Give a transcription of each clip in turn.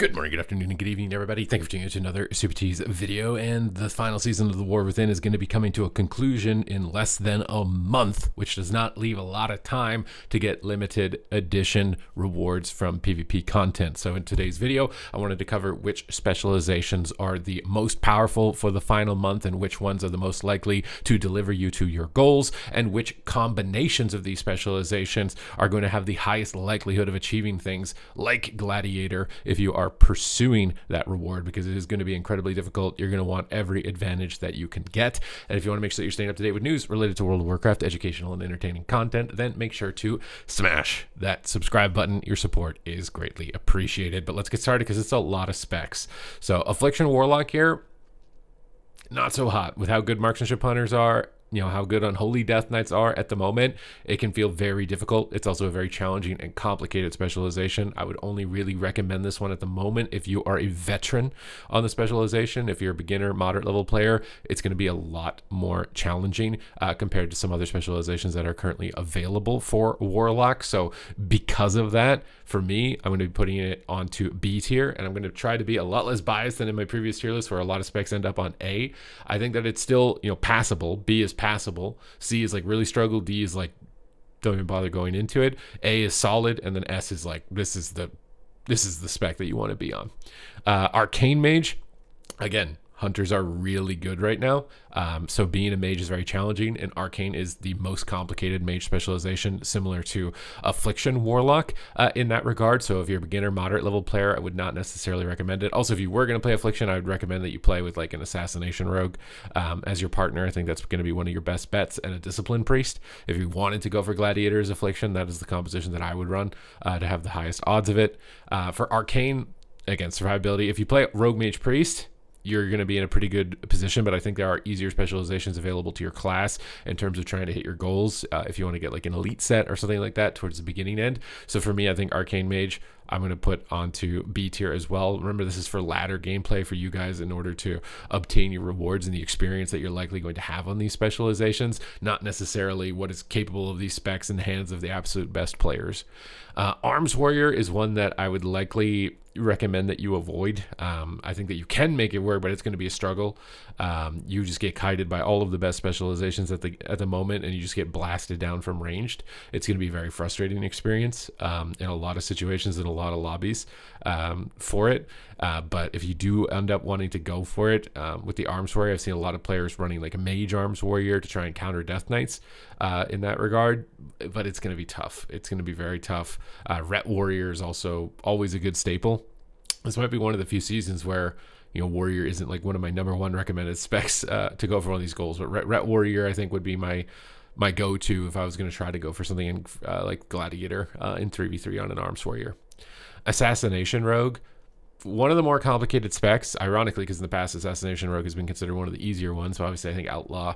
Good morning, good afternoon, and good evening, everybody. Thank you for tuning in to another Supatease video. And the final season of The War Within is going to be coming to a conclusion in less than a month, which does not leave a lot of time to get limited edition rewards from PvP content. So in today's video, I wanted to cover which specializations are the most powerful for the final month and which ones are the most likely to deliver you to your goals, and which combinations of these specializations are going to have the highest likelihood of achieving things like Gladiator if you are pursuing that reward, because it is going to be incredibly difficult. You're going to want every advantage that you can get. And if you want to make sure that you're staying up to date with news related to World of Warcraft, educational and entertaining content, then make sure to smash that subscribe button. Your support is greatly appreciated. But let's get started because it's a lot of specs. So Affliction Warlock here, not so hot with how good marksmanship hunters are. You know, how good Unholy Death Knights are at the moment. It can feel very difficult. It's also a very challenging and complicated specialization. I would only really recommend this one at the moment if you are a veteran on the specialization. If you're a beginner, moderate level player, it's going to be a lot more challenging compared to some other specializations that are currently available for Warlock. So because of that, for me, I'm going to be putting it onto B tier, and I'm going to try to be a lot less biased than in my previous tier list where a lot of specs end up on A. I think that it's still, passable. B is passable. C is like really struggle. D is like don't even bother going into it. A is solid, and then S is like this is the spec that you want to be on. Arcane Mage, again, hunters are really good right now. So being a mage is very challenging, and Arcane is the most complicated mage specialization, similar to Affliction Warlock in that regard. So if you're a beginner, moderate level player, I would not necessarily recommend it. Also, if you were going to play Affliction, I would recommend that you play with like an Assassination Rogue as your partner. I think that's going to be one of your best bets, and a Discipline Priest. If you wanted to go for Gladiator's Affliction, that is the composition that I would run to have the highest odds of it. For Arcane, again, survivability. If you play Rogue Mage Priest, you're going to be in a pretty good position, but I think there are easier specializations available to your class in terms of trying to hit your goals if you want to get like an elite set or something like that towards the beginning end. So for me, I think Arcane Mage, I'm going to put onto B tier as well. Remember, this is for ladder gameplay for you guys in order to obtain your rewards and the experience that you're likely going to have on these specializations, not necessarily what is capable of these specs in the hands of the absolute best players. Arms Warrior is one that I would likely recommend that you avoid. I think that you can make it work, but it's going to be a struggle. You just get kited by all of the best specializations at the moment, and you just get blasted down from ranged. It's going to be a very frustrating experience in a lot of situations, in a lot of lobbies for it. But if you do end up wanting to go for it with the Arms Warrior, I've seen a lot of players running like a Mage Arms Warrior to try and counter Death Knights in that regard, but it's going to be tough. It's going to be very tough. Ret Warrior is also always a good staple. This might be one of the few seasons where Warrior isn't like one of my number one recommended specs to go for one of these goals, but Ret Warrior I think would be my go-to if I was going to try to go for something in, like Gladiator in 3v3 on an Arms Warrior. Assassination Rogue, one of the more complicated specs, ironically, because in the past Assassination Rogue has been considered one of the easier ones. So obviously I think Outlaw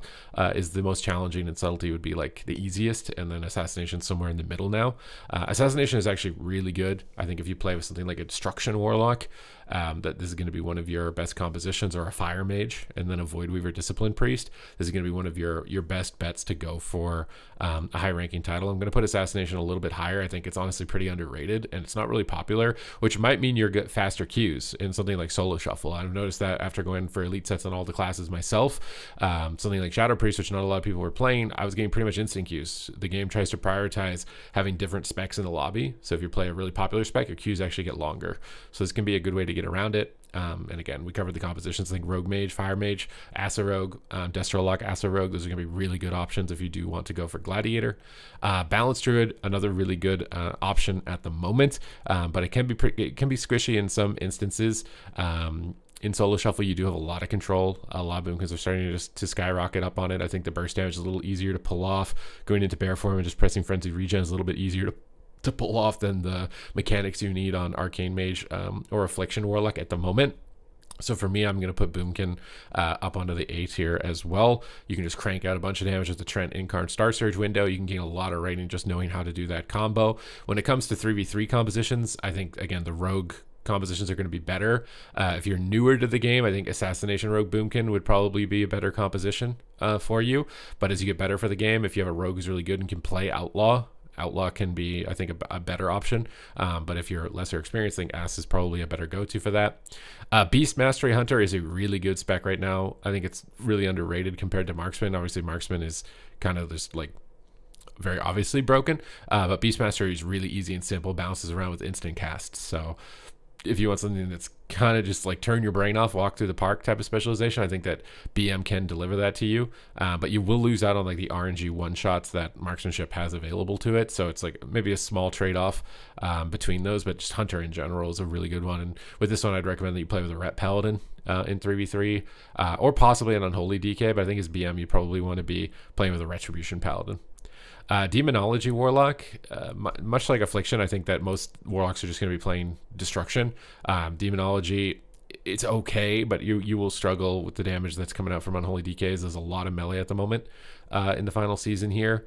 is the most challenging, and Subtlety would be like the easiest, and then Assassination somewhere in the middle now. Assassination is actually really good. I think if you play with something like a Destruction Warlock, that this is going to be one of your best compositions, or a Fire Mage, and then a Void Weaver Discipline Priest. This is going to be one of your best bets to go for a high-ranking title. I'm going to put Assassination a little bit higher. I think it's honestly pretty underrated, and it's not really popular, which might mean you're get faster queues in something like Solo Shuffle. I've noticed that after going for elite sets on all the classes myself, something like Shadow Priest, which not a lot of people were playing, I was getting pretty much instant queues. The game tries to prioritize having different specs in the lobby, so if you play a really popular spec, your queues actually get longer. So this can be a good way to get around it. And again, we covered the compositions like Rogue Mage, Fire Mage, Asa Rogue, Destro Lock, Asa Rogue. Those are going to be really good options if you do want to go for Gladiator. Balanced Druid, another really good option at the moment, but it can be squishy in some instances. In Solo Shuffle, you do have a lot of control. A lot of them, because they're starting to skyrocket up on it. I think the burst damage is a little easier to pull off. Going into bear form and just pressing Frenzy Regen is a little bit easier to pull off than the mechanics you need on Arcane Mage or Affliction Warlock at the moment. So for me, I'm going to put Boomkin up onto the A tier as well. You can just crank out a bunch of damage with the Trent Incarn Star Surge window. You can gain a lot of rating just knowing how to do that combo. When it comes to 3v3 compositions, I think, again, the Rogue compositions are going to be better. If you're newer to the game, I think Assassination Rogue Boomkin would probably be a better composition for you. But as you get better for the game, if you have a Rogue who's really good and can play Outlaw, Outlaw can be, I think, a better option. But if you're lesser experienced, I think Ass is probably a better go-to for that. Beast Mastery Hunter is a really good spec right now. I think it's really underrated compared to Marksman. Obviously, Marksman is kind of just like very obviously broken, but Beast Mastery is really easy and simple, bounces around with instant casts. So if you want something that's kind of just like turn your brain off, walk through the park type of specialization, I think that BM can deliver that to you. But you will lose out on like the RNG one shots that Marksmanship has available to it. So it's like maybe a small trade off between those, but just Hunter in general is a really good one. And with this one, I'd recommend that you play with a Ret Paladin in 3v3 or possibly an Unholy DK. But I think as BM, you probably want to be playing with a Retribution Paladin. Demonology Warlock, much like Affliction, I think that most Warlocks are just going to be playing Destruction. Demonology, it's okay, but you will struggle with the damage that's coming out from Unholy DKs. There's a lot of melee at the moment in the final season here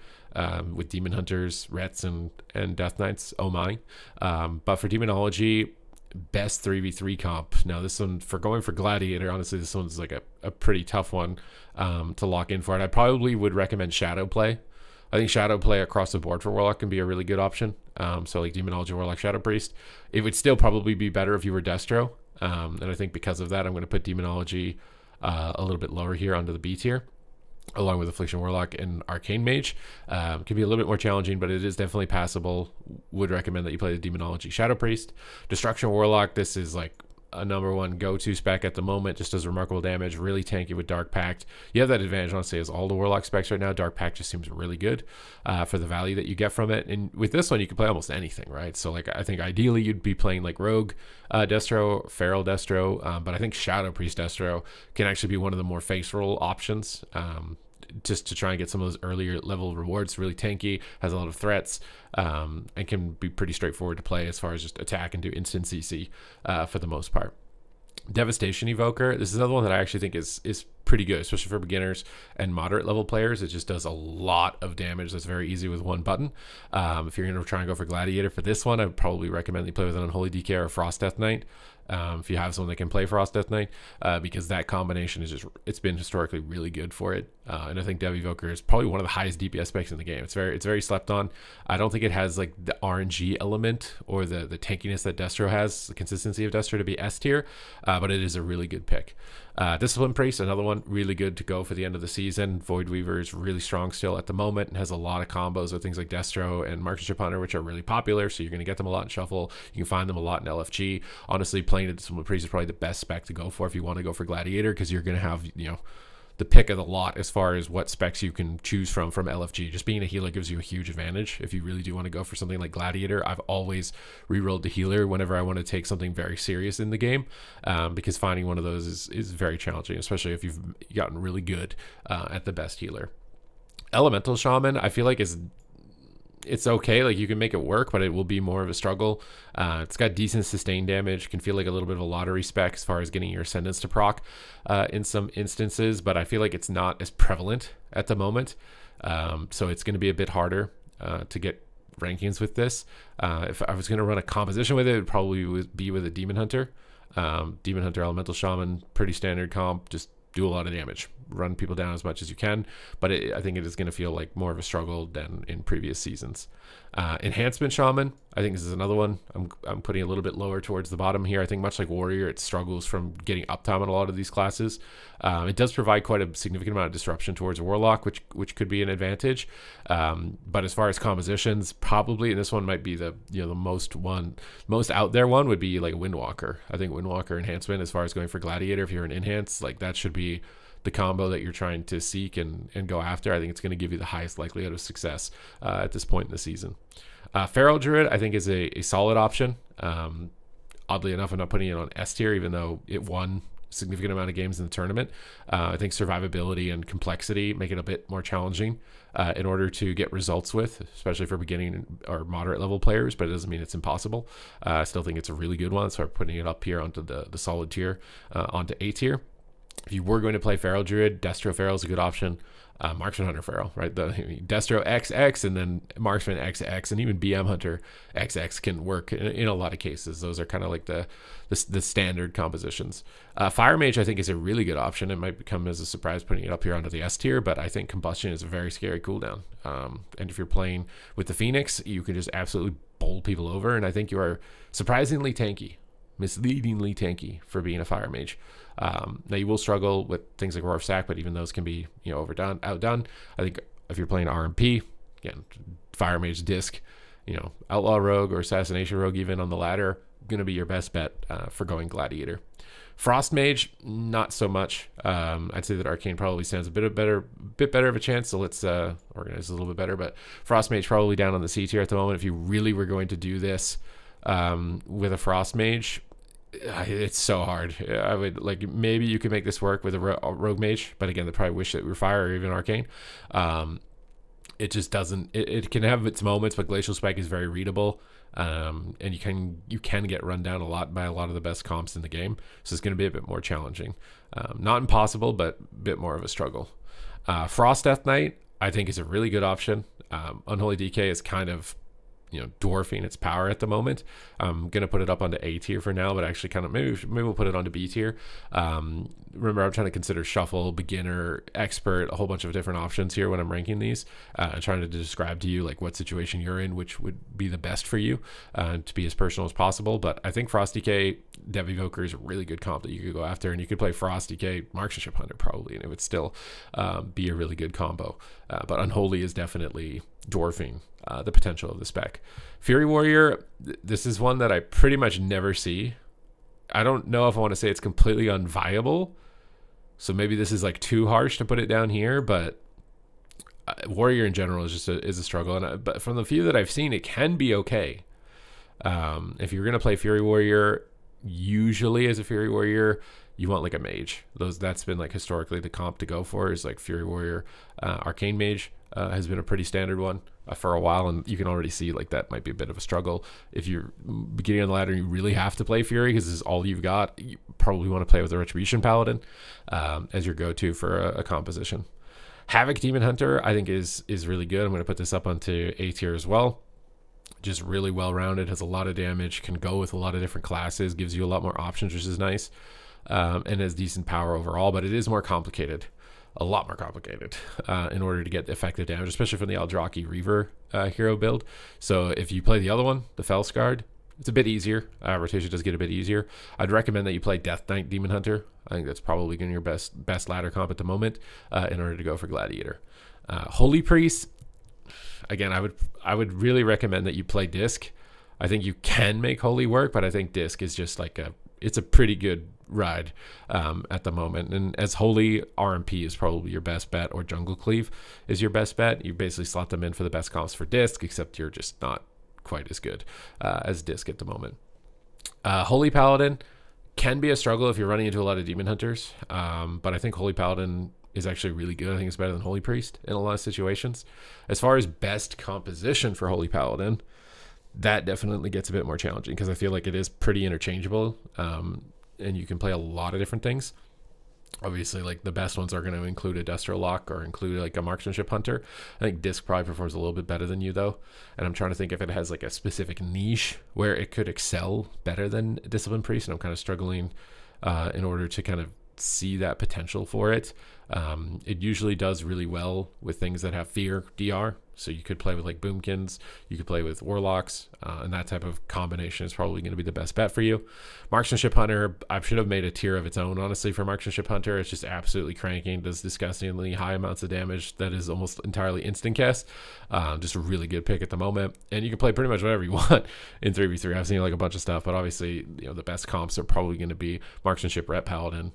with Demon Hunters, Rets, and Death Knights. Oh my. But for Demonology, best 3v3 comp. Now this one, for going for Gladiator, honestly, this one's like a pretty tough one to lock in for. And I probably would recommend Shadow Play. I think Shadow Play across the board for Warlock can be a really good option. So like Demonology, Warlock, Shadow Priest. It would still probably be better if you were Destro. And I think because of that, I'm going to put Demonology a little bit lower here onto the B tier, along with Affliction Warlock and Arcane Mage. Can be a little bit more challenging, but it is definitely passable. Would recommend that you play the Demonology Shadow Priest. Destruction Warlock, this is like a number one go-to spec at the moment, just does remarkable damage, really tanky with Dark Pact. You have that advantage, honestly, as all the Warlock specs right now. Dark Pact just seems really good for the value that you get from it. And with this one, you can play almost anything, right? So like I think ideally you'd be playing like Rogue Destro, Feral Destro, but I think Shadow Priest Destro can actually be one of the more face roll options. Just to try and get some of those earlier level rewards. Really tanky, has a lot of threats, and can be pretty straightforward to play as far as just attack and do instant CC for the most part. Devastation Evoker, this is another one that I actually think is pretty good, especially for beginners and moderate level players. It just does a lot of damage that's very easy with one button. If you're going to try and go for Gladiator for this one, I would probably recommend that you play with an Unholy DK or a Frost Death Knight. If you have someone that can play Frost Death Knight, because that combination is just, it's been historically really good for it. And I think Dev Evoker is probably one of the highest DPS specs in the game. It's very slept on. I don't think it has like the RNG element or the tankiness that Destro has, the consistency of Destro to be S tier, but it is a really good pick. Discipline Priest, another one, really good to go for the end of the season. Void Weaver is really strong still at the moment and has a lot of combos with things like Destro and Marksmanship Hunter, which are really popular, so you're going to get them a lot in Shuffle. You can find them a lot in LFG. Honestly, playing a Discipline Priest is probably the best spec to go for if you want to go for Gladiator, because you're going to have, you know, the pick of the lot as far as what specs you can choose from LFG. Just being a healer gives you a huge advantage if you really do want to go for something like Gladiator. I've always rerolled the healer whenever I want to take something very serious in the game, because finding one of those is very challenging, especially if you've gotten really good at the best healer. Elemental Shaman, I feel like it's okay, like you can make it work, but it will be more of a struggle. It's got decent sustained damage, can feel like a little bit of a lottery spec as far as getting your ascendants to proc in some instances, but I feel like it's not as prevalent at the moment, so it's going to be a bit harder to get rankings with this. If I was going to run a composition with it, it would probably be with a Demon Hunter. Demon Hunter, Elemental Shaman, pretty standard comp, just do a lot of damage, run people down as much as you can, but I think it is going to feel like more of a struggle than in previous seasons. Enhancement Shaman, I think this is another one I'm putting a little bit lower towards the bottom here. I think much like Warrior, it struggles from getting uptime in a lot of these classes. It does provide quite a significant amount of disruption towards Warlock, which could be an advantage. But as far as compositions, probably, and this one might be the most out there one, would be like Windwalker. I think Windwalker Enhancement, as far as going for Gladiator, if you're an enhance, like that should be the combo that you're trying to seek and go after. I think it's going to give you the highest likelihood of success at this point in the season. Feral Druid, I think, is a solid option. Oddly enough, I'm not putting it on S tier, even though it won a significant amount of games in the tournament. I think survivability and complexity make it a bit more challenging in order to get results with, especially for beginning or moderate level players, but it doesn't mean it's impossible. I still think it's a really good one, so I'm putting it up here onto the solid tier, onto A tier. If you were going to play Feral Druid, Destro Feral is a good option. Marksman Hunter Feral, right? The Destro XX and then Marksman XX and even BM Hunter XX can work in a lot of cases. Those are kind of like the standard compositions. Fire Mage, I think, is a really good option. It might come as a surprise putting it up here onto the S tier, but I think Combustion is a very scary cooldown. And if you're playing with the Phoenix, you can just absolutely bowl people over, and I think you are surprisingly tanky, misleadingly tanky for being a Fire Mage. Now you will struggle with things like Roar of Sack, but even those can be, outdone. I think if you're playing RMP, again, Fire Mage Disc, Outlaw Rogue or Assassination Rogue, even on the ladder, going to be your best bet for going Gladiator. Frost Mage, not so much. I'd say that Arcane probably stands a bit better of a chance, so let's organize a little bit better. But Frost Mage probably down on the C tier at the moment. If you really were going to do this with a Frost Mage, it's so hard. I would maybe you could make this work with a Rogue Mage, but again, they probably wish that we were Fire or even Arcane. It just doesn't. It can have its moments, but Glacial Spike is very readable. And you can get run down a lot by a lot of the best comps in the game, so it's going to be a bit more challenging. Not impossible, but a bit more of a struggle. Frost Death Knight, I think, is a really good option. Unholy DK is kind of dwarfing its power at the moment. I'm gonna put it up onto A tier for now, but actually kind of maybe we'll put it onto B tier. Remember, I'm trying to consider shuffle, beginner, expert, a whole bunch of different options here when I'm ranking these. I'm trying to describe to you like what situation you're in, which would be the best for you, to be as personal as possible. But I think Frost DK Dev Evoker is a really good comp that you could go after, and you could play Frost DK Marksmanship Hunter probably, and it would still be a really good combo. But Unholy is definitely dwarfing the potential of the spec. Fury Warrior, this is one that I pretty much never see. I don't know if I want to say it's completely unviable, so maybe this is like too harsh to put it down here, but Warrior in general is just a struggle. But from the few that I've seen, it can be okay. If you're gonna play Fury Warrior, usually as a Fury Warrior, you want like a Mage. That's been like historically the comp to go for, is like Fury Warrior. Arcane Mage has been a pretty standard one for a while, and you can already see like that might be a bit of a struggle. If you're beginning on the ladder and you really have to play Fury because this is all you've got, you probably want to play with a Retribution Paladin as your go-to for a composition. Havoc Demon Hunter, I think is really good. I'm going to put this up onto A tier as well. Just really well-rounded, has a lot of damage, can go with a lot of different classes, gives you a lot more options, which is nice, and has decent power overall, but it is more complicated. A lot more complicated in order to get effective damage, especially from the Eldrazi Reaver hero build. So if you play the other one, the Felsguard, it's a bit easier. Rotation does get a bit easier. I'd recommend that you play Death Knight Demon Hunter. I think that's probably going to be your best ladder comp at the moment in order to go for Gladiator. Holy Priest, again, I would really recommend that you play Disc. I think you can make Holy work, but I think Disc is just like it's a pretty good ride at the moment. And as Holy, RMP is probably your best bet, or Jungle Cleave is your best bet. You basically slot them in for the best comps for Disc, except you're just not quite as good as Disc at the moment. Holy Paladin can be a struggle if you're running into a lot of Demon Hunters, but I think Holy Paladin is actually really good. I think it's better than Holy Priest in a lot of situations. As far as best composition for Holy Paladin, that definitely gets a bit more challenging because I feel like it is pretty interchangeable, and you can play a lot of different things. Obviously, like the best ones are going to include a Destro Lock or include like a Marksmanship Hunter. I think Disc probably performs a little bit better than you though, and I'm trying to think if it has like a specific niche where it could excel better than Discipline Priest, and I'm kind of struggling in order to kind of see that potential for it. It usually does really well with things that have fear DR, so you could play with like Boomkins, you could play with Warlocks, and that type of combination is probably going to be the best bet for you. Marksmanship Hunter, I should have made a tier of its own, honestly, for Marksmanship Hunter. It's just absolutely cranking, does disgustingly high amounts of damage that is almost entirely instant cast. Just a really good pick at the moment, and you can play pretty much whatever you want in 3v3. I've seen like a bunch of stuff, but obviously the best comps are probably going to be Marksmanship Ret Paladin,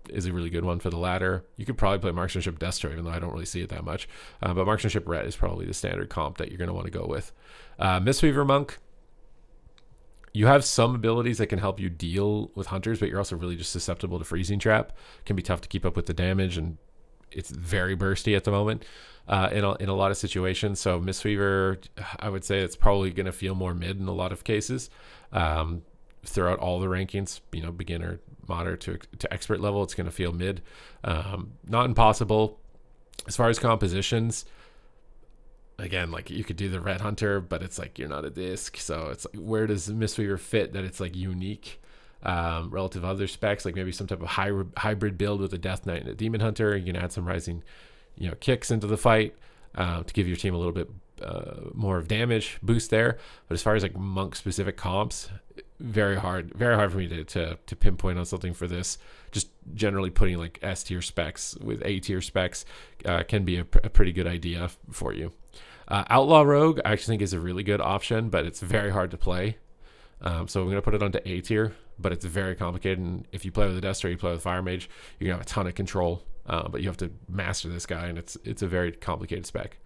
is a really good one for the ladder. You could probably play Marksmanship Destro, even though I don't really see it that much. But Marksmanship Ret is probably the standard comp that you're going to want to go with. Mistweaver Monk, you have some abilities that can help you deal with hunters, but you're also really just susceptible to Freezing Trap. It can be tough to keep up with the damage, and it's very bursty at the moment in a lot of situations. So Mistweaver, I would say it's probably going to feel more mid in a lot of cases. Throughout all the rankings, beginner, moderate to expert level, it's going to feel mid. Not impossible. As far as compositions, again, like you could do the red hunter, but it's like you're not a disc, so it's like, where does Mistweaver fit that it's like unique relative to other specs? Like maybe some type of hybrid build with a Death Knight and a Demon Hunter. You can add some rising, kicks into the fight to give your team a little bit more of damage boost there. But as far as like monk specific comps, very hard for me to pinpoint on something for this. Just generally putting like S tier specs with A tier specs can be a pretty good idea for you. Outlaw Rogue I actually think is a really good option, but it's very hard to play. So I'm going to put it onto A tier, but it's very complicated. And if you play with a Destro, you play with Fire Mage, you're going to have a ton of control, but you have to master this guy, and it's a very complicated spec.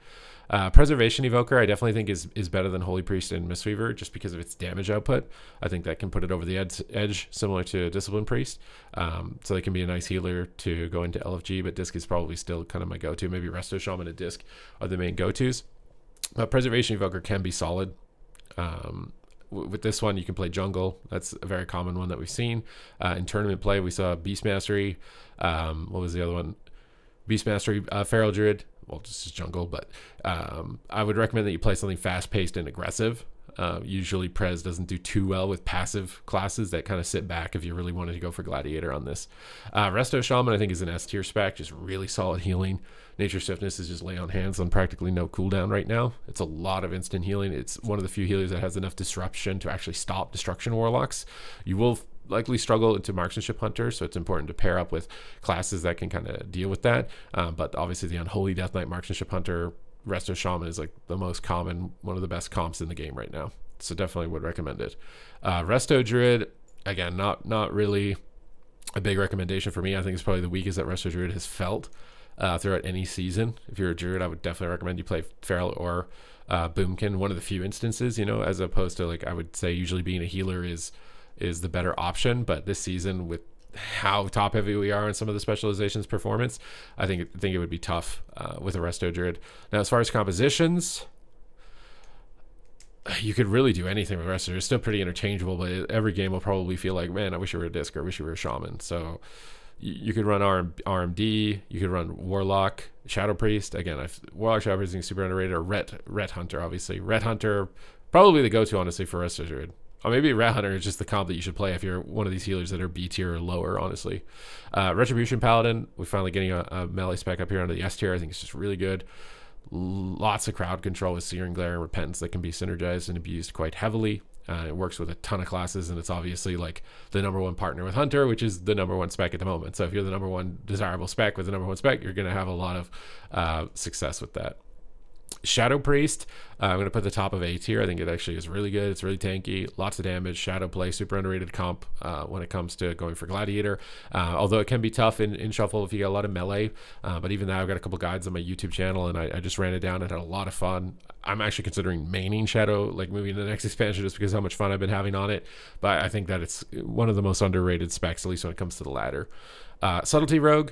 Preservation Evoker I definitely think is better than Holy Priest and Mistweaver just because of its damage output. I think that can put it over the edge similar to Discipline Priest. So they can be a nice healer to go into LFG, but Disc is probably still kind of my go-to. Maybe Resto Shaman and Disc are the main go-tos. Preservation Evoker can be solid. With this one, you can play jungle. That's a very common one that we've seen. In tournament play, we saw Beast Mastery. What was the other one? Beast Mastery, Feral Druid. Well, just jungle, but I would recommend that you play something fast-paced and aggressive. Usually Prez doesn't do too well with passive classes that kind of sit back if you really wanted to go for Gladiator on this. Resto Shaman I think is an S tier spec, just really solid healing. Nature Swiftness is just lay on hands on practically no cooldown right now. It's a lot of instant healing. It's one of the few healers that has enough disruption to actually stop Destruction Warlocks. You will likely struggle into Marksmanship Hunter, so it's important to pair up with classes that can kind of deal with that. But obviously the Unholy Death Knight Marksmanship Hunter, Resto Shaman is like the most common, one of the best comps in the game right now. So definitely would recommend it. Resto Druid, again, not really a big recommendation for me. I think it's probably the weakest that Resto Druid has felt throughout any season. If you're a Druid, I would definitely recommend you play Feral or Boomkin, one of the few instances, as opposed to like I would say usually being a healer is the better option. But this season with how top heavy we are on some of the specializations performance, I think it would be tough with a Resto Druid. Now, as far as compositions, you could really do anything with Resto. It's still pretty interchangeable, but every game will probably feel like, man, I wish you were a Disc, or I wish you were a Shaman. So you could run RMD, you could run Warlock, Shadow Priest. Again, Warlock, Shadow Priest is super underrated. Or Ret Hunter, obviously. Ret Hunter, probably the go-to, honestly, for Resto Druid. Or maybe Rat Hunter is just the comp that you should play if you're one of these healers that are B tier or lower, honestly. Retribution Paladin, we're finally getting a melee spec up here under the S tier. I think it's just really good. Lots of crowd control with Searing Glare and Repentance that can be synergized and abused quite heavily. It works with a ton of classes, and it's obviously like the number one partner with Hunter, which is the number one spec at the moment. So if you're the number one desirable spec with the number one spec, you're going to have a lot of success with that. Shadow Priest, I'm going to put the top of A tier. I think it actually is really good. It's really tanky, lots of damage. Shadow play, super underrated comp when it comes to going for Gladiator. Although it can be tough in Shuffle if you get a lot of melee. But even now, I've got a couple guides on my YouTube channel, and I just ran it down and had a lot of fun. I'm actually considering maining Shadow, like moving to the next expansion, just because of how much fun I've been having on it. But I think that it's one of the most underrated specs, at least when it comes to the ladder. Subtlety Rogue.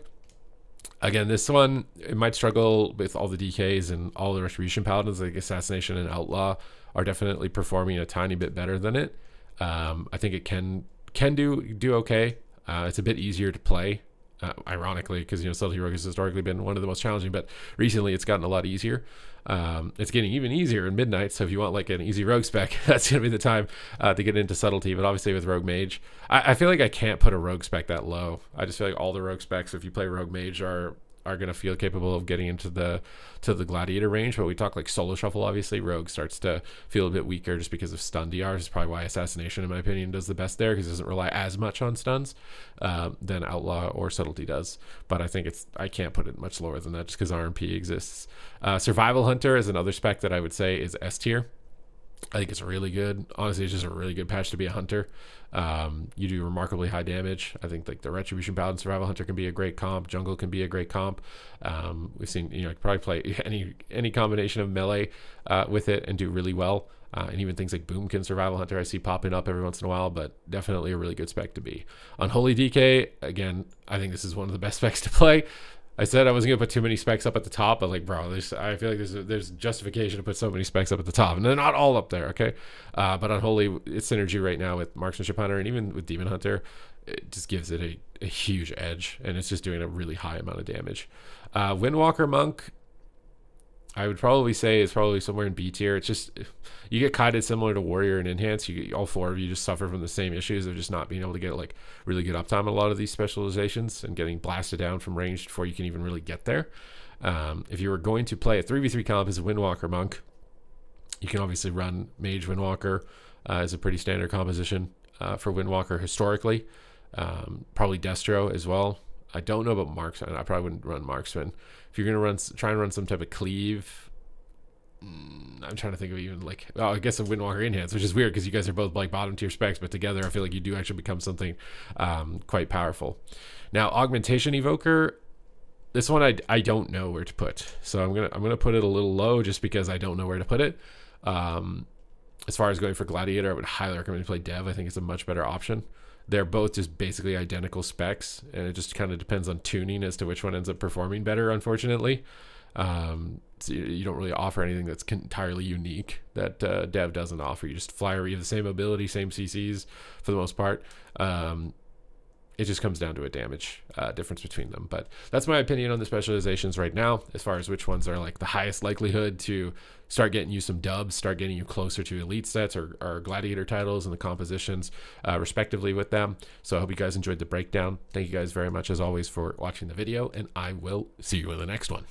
Again, this one, it might struggle with all the DKs, and all the Retribution Paladins like Assassination and Outlaw are definitely performing a tiny bit better than it. I think it can do okay. It's a bit easier to play, ironically, because Subtlety Rogue has historically been one of the most challenging, but recently it's gotten a lot easier. It's getting even easier in Midnight, so if you want like an easy Rogue spec, that's going to be the time to get into Subtlety. But obviously with Rogue Mage, I feel like I can't put a Rogue spec that low. I just feel like all the Rogue specs, if you play Rogue Mage, are going to feel capable of getting into the Gladiator range. But we talk like solo shuffle, obviously Rogue starts to feel a bit weaker just because of stun DRs. It's probably why Assassination, in my opinion, does the best there, because it doesn't rely as much on stuns than Outlaw or Subtlety does. But I think I can't put it much lower than that just because RMP exists. Survival Hunter is another spec that I would say is S tier. I think it's really good. Honestly, it's just a really good patch to be a hunter. You do remarkably high damage. I think like the Retribution Paladin Survival Hunter can be a great comp. Jungle can be a great comp. We've seen, probably play any combination of melee with it and do really well. And even things like Boomkin Survival Hunter I see popping up every once in a while, but definitely a really good spec to be. Unholy DK, again, I think this is one of the best specs to play. I said I wasn't going to put too many specs up at the top, but like, bro, I feel like there's justification to put so many specs up at the top, and they're not all up there, okay? But Unholy, it's synergy right now with Marksmanship Hunter and even with Demon Hunter. it just gives it a huge edge, and it's just doing a really high amount of damage. Windwalker Monk, I would probably say is probably somewhere in B tier. It's just, you get kited similar to Warrior and Enhance. All four of you just suffer from the same issues of just not being able to get like really good uptime on a lot of these specializations and getting blasted down from range before you can even really get there. If you were going to play a 3v3 comp as a Windwalker Monk, you can obviously run Mage Windwalker as a pretty standard composition for Windwalker historically. Probably Destro as well. I don't know about Marksman. I probably wouldn't run Marksman. If you're going to try and run some type of cleave, I'm trying to think of even like, I guess a Windwalker Enhance, which is weird because you guys are both like bottom tier specs, but together I feel like you do actually become something quite powerful. Now, Augmentation Evoker, this one I don't know where to put. So I'm gonna put it a little low just because I don't know where to put it. As far as going for Gladiator, I would highly recommend you play Dev. I think it's a much better option. They're both just basically identical specs, and it just kind of depends on tuning as to which one ends up performing better, unfortunately. So you don't really offer anything that's entirely unique that Dev doesn't offer. You just fly, you have the same ability, same CCs for the most part. It just comes down to a damage difference between them. But that's my opinion on the specializations right now, as far as which ones are like the highest likelihood to start getting you some dubs, start getting you closer to elite sets or gladiator titles and the compositions respectively with them. So I hope you guys enjoyed the breakdown. Thank you guys very much as always for watching the video, and I will see you in the next one.